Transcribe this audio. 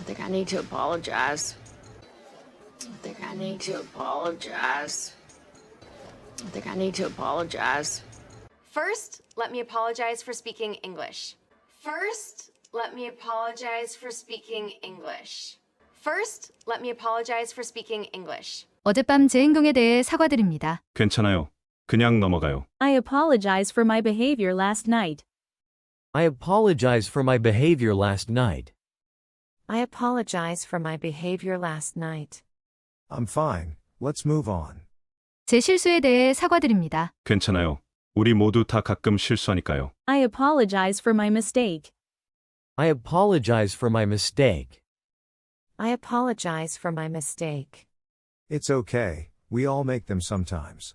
I think I need to apologize. I think I need to apologize. I think I need to apologize. First, let me apologize for speaking English. First, let me apologize for speaking English. First, let me apologize for speaking English. 어젯밤 제 행동에 대해 사과드립니다. 괜찮아요. 그냥 넘어가요. I apologize for my behavior last night. I apologize for my behavior last night. I apologize for my behavior last night. I'm fine. Let's move on. 제 실수에 대해 사과드립니다. 괜찮아요. 우리 모두 다 가끔 실수하니까요. I apologize for my mistake. I apologize for my mistake. I apologize for my mistake. It's okay. We all make them sometimes.